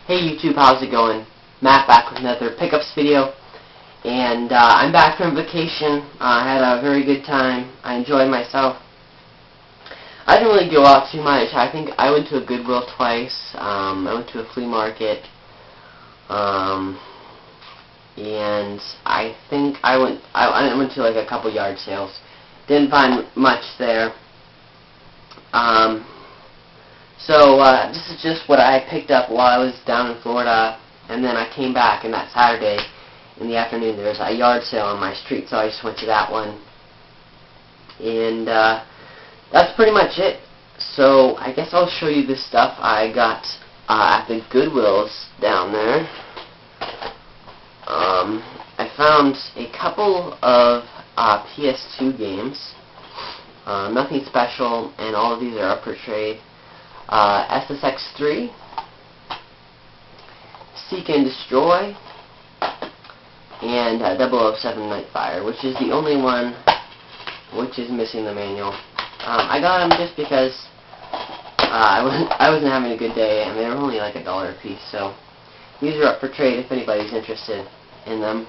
Hey YouTube, how's it going? Matt back with another pickups video, and I'm back from vacation. I had a very good time. I enjoyed myself. I didn't really go out too much. I think I went to a Goodwill twice. I went to a flea market, and I think I went to like a couple yard sales. Didn't find much there. So this is just what I picked up while I was down in Florida, and then I came back, and that Saturday in the afternoon there was a yard sale on my street, so I just went to that one. And that's pretty much it. So I guess I'll show you this stuff I got at the Goodwills down there. I found a couple of PS2 games. Nothing special, and all of these are up for trade. SSX3, Seek and Destroy, and 007 Nightfire, which is the only one which is missing the manual. I got them just because I wasn't having a good day, and they were only like $1 a piece, so these are up for trade if anybody's interested in them.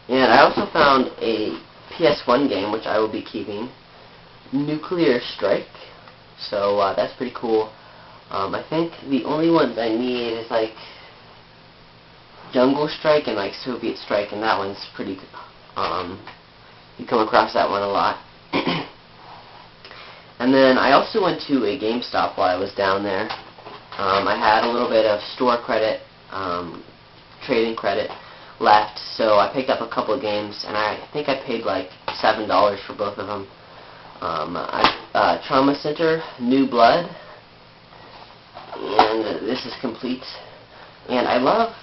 And I also found a PS1 game which I will be keeping, Nuclear Strike. So that's pretty cool. I think the only ones I need is like Jungle Strike and like Soviet Strike, and that one's pretty good. You come across that one a lot. And then I also went to a GameStop while I was down there. I had a little bit of store credit, trading credit left, so I picked up a couple of games, and I think I paid like $7 for both of them. Trauma Center, New Blood, and this is complete. And I love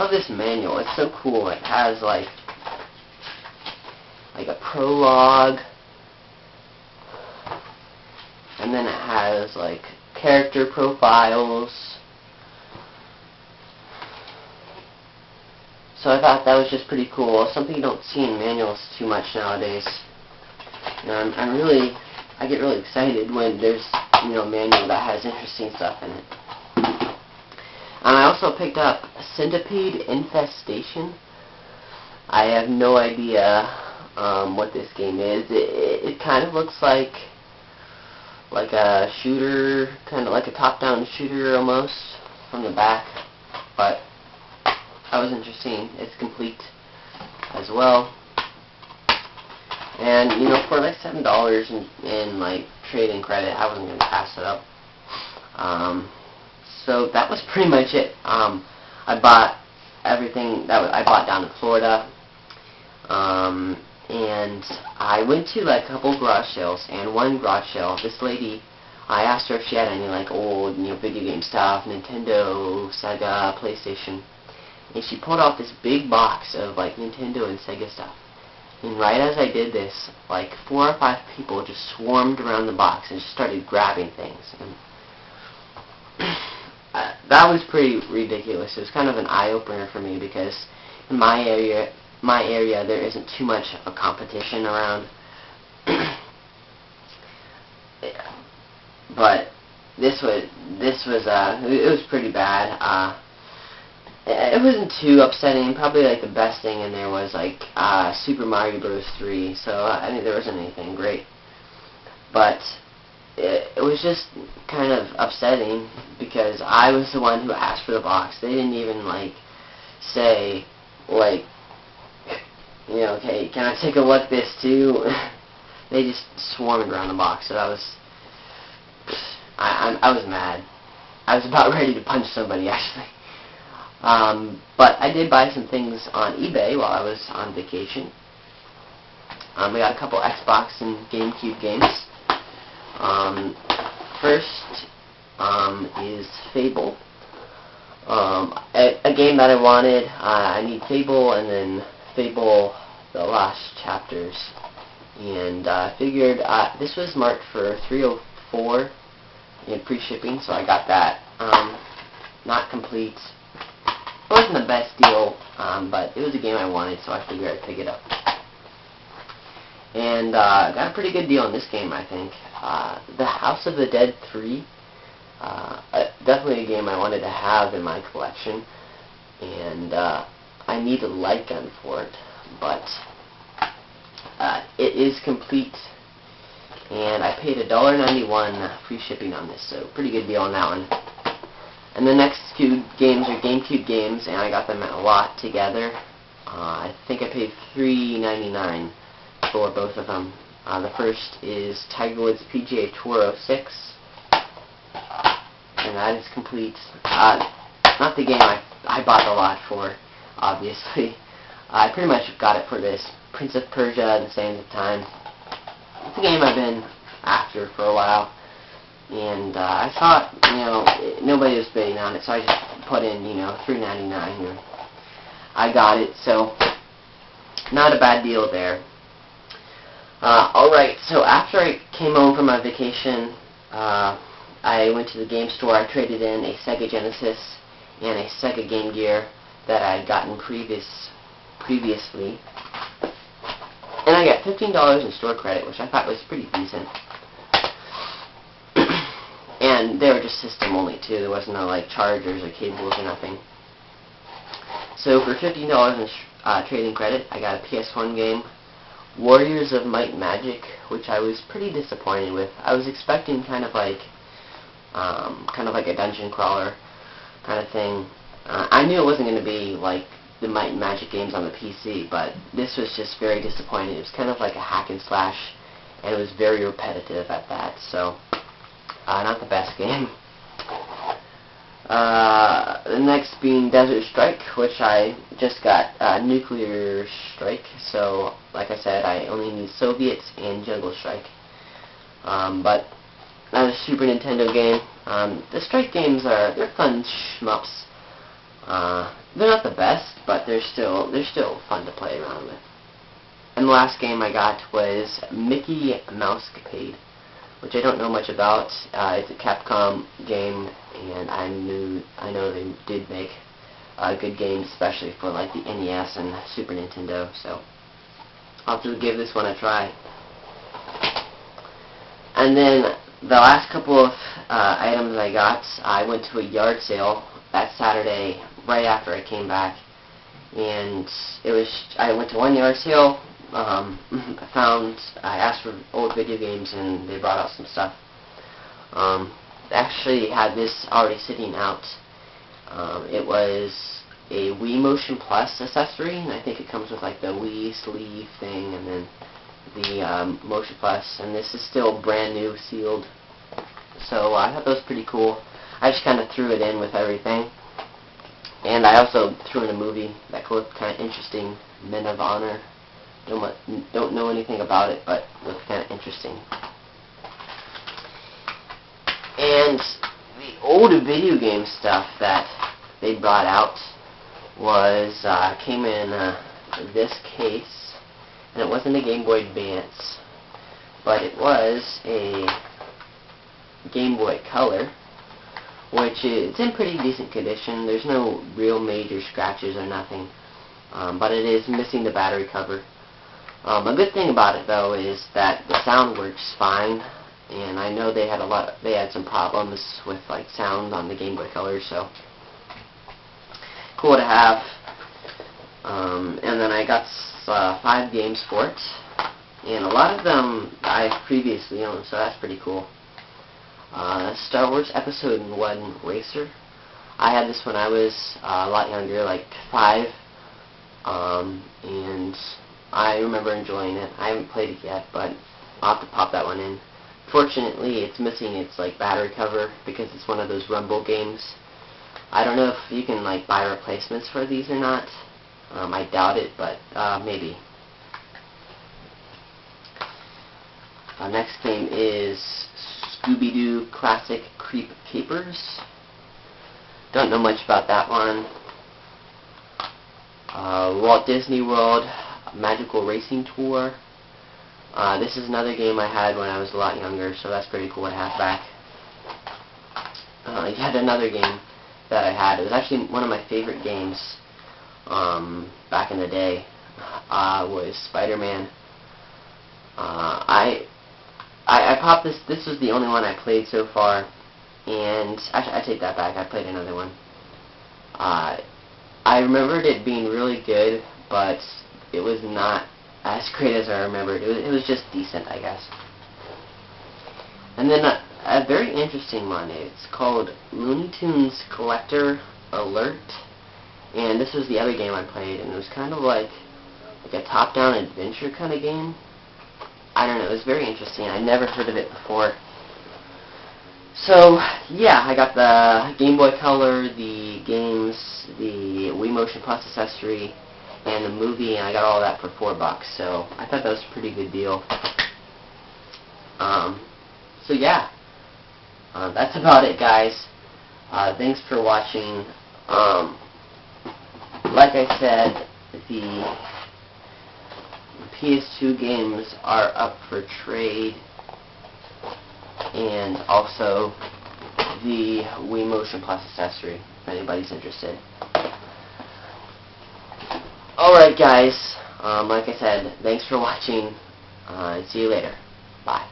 this manual. It's so cool. It has like a prologue, and then it has like character profiles. So I thought that was just pretty cool. Something you don't see in manuals too much nowadays. And I get really excited when there's a manual that has interesting stuff in it. And I also picked up Centipede Infestation. I have no idea what this game is. It kind of looks like a shooter, kind of like a top-down shooter almost from the back, but that was interesting. It's complete as well. And for like $7 in like trade-in credit, I wasn't gonna pass it up. So that was pretty much it. I bought everything that I bought down in Florida, and I went to like a couple garage sales. And one garage sale, this lady, I asked her if she had any like old video game stuff, Nintendo, Sega, PlayStation, and she pulled out this big box of like Nintendo and Sega stuff. And right as I did this, like 4 or 5 people just swarmed around the box and just started grabbing things. And that was pretty ridiculous. It was kind of an eye-opener for me because in my area there isn't too much of a competition around. But it was pretty bad. It wasn't too upsetting. Probably like the best thing in there was like Super Mario Bros. 3. So I think there wasn't anything great, but it was just kind of upsetting because I was the one who asked for the box. They didn't even like say like, okay, can I take a look at this too? They just swarmed around the box. So I was mad. I was about ready to punch somebody actually. But I did buy some things on eBay while I was on vacation. We got a couple Xbox and GameCube games. First is Fable. A game that I wanted. I need Fable and then Fable The Last Chapters. And I figured this was marked for $304 in pre-shipping, so I got that. Not complete. It wasn't the best deal, but it was a game I wanted, so I figured I'd pick it up. And got a pretty good deal on this game, I think. The House of the Dead 3 Definitely a game I wanted to have in my collection, and I need a light gun for it, but it is complete, and I paid $1.91 free shipping on this, so pretty good deal on that one. And the next two games are GameCube games, and I got them at a lot together. I think I paid $3.99 for both of them. The first is Tiger Woods PGA Tour 06, and that is complete. Not the game I bought the lot for, obviously. I pretty much got it for this Prince of Persia at the same time. It's a game I've been after for a while, and I thought, nobody was bidding on it, so I just put in, $3.99, and I got it, so not a bad deal there. Alright, so after I came home from my vacation, I went to the game store. I traded in a Sega Genesis and a Sega Game Gear that I had gotten previously. And I got $15 in store credit, which I thought was pretty decent. And they were just system only too. There wasn't no chargers or cables or nothing. So for $15 in trading credit, I got a PS1 game, Warriors of Might and Magic, which I was pretty disappointed with. I was expecting kind of like a dungeon crawler kind of thing. I knew it wasn't going to be like the Might and Magic games on the PC, but this was just very disappointing. It was kind of like a hack and slash, and it was very repetitive at that, so not the best game. The next being Desert Strike, which I just got Nuclear Strike, so like I said, I only need Soviets and Jungle Strike. But that was a Super Nintendo game. The Strike games they're fun shmups. They're not the best, but they're still fun to play around with. And the last game I got was Mickey Mousecapade, which I don't know much about. It's a Capcom game, and I know they did make good games, especially for like the NES and Super Nintendo. So I'll have to give this one a try. And then the last couple of items I got, I went to a yard sale that Saturday right after I came back, and I went to one yard sale. I asked for old video games, and they brought out some stuff. They actually had this already sitting out. It was a Wii Motion Plus accessory, and I think it comes with like the Wii sleeve thing, and then the Motion Plus, and this is still brand new, sealed. So I thought that was pretty cool. I just kind of threw it in with everything. And I also threw in a movie that looked kind of interesting, Men of Honor. Don't know anything about it, but looked kind of interesting. And the old video game stuff that they brought out was came in this case, and it wasn't a Game Boy Advance, but it was a Game Boy Color, which is in pretty decent condition. There's no real major scratches or nothing, but it is missing the battery cover. A good thing about it though is that the sound works fine, and I know they had some problems with like sound on the Game Boy Color, so cool to have. And then I got 5 games for it, and a lot of them I previously owned, so that's pretty cool. Star Wars Episode 1 Racer. I had this when I was a lot younger, like 5, and I remember enjoying it. I haven't played it yet, but I'll have to pop that one in. Fortunately, it's missing its like battery cover because it's one of those Rumble games. I don't know if you can like buy replacements for these or not. I doubt it, but maybe. Next game is Scooby-Doo Classic Creep Capers. Don't know much about that one. Walt Disney World Magical Racing Tour. This is another game I had when I was a lot younger, so that's pretty cool to have back. Yet another game that I had. It was actually one of my favorite games back in the day. Was Spider-Man. I popped this. This was the only one I played so far, and actually, I take that back. I played another one. I remembered it being really good, but it was not as great as I remembered. It was just decent, I guess. And then a very interesting one. It's called Looney Tunes Collector Alert, and this was the other game I played, and it was kind of like a top-down adventure kind of game. I don't know. It was very interesting. I never heard of it before. So, yeah, I got the Game Boy Color, the games, the Wii Motion Plus accessory, and the movie, and I got all that for $4, so I thought that was a pretty good deal. So yeah, that's about it, guys. Thanks for watching. Like I said, the PS2 games are up for trade, and also the Wii Motion Plus accessory, if anybody's interested. Alright guys, like I said, thanks for watching, and see you later. Bye.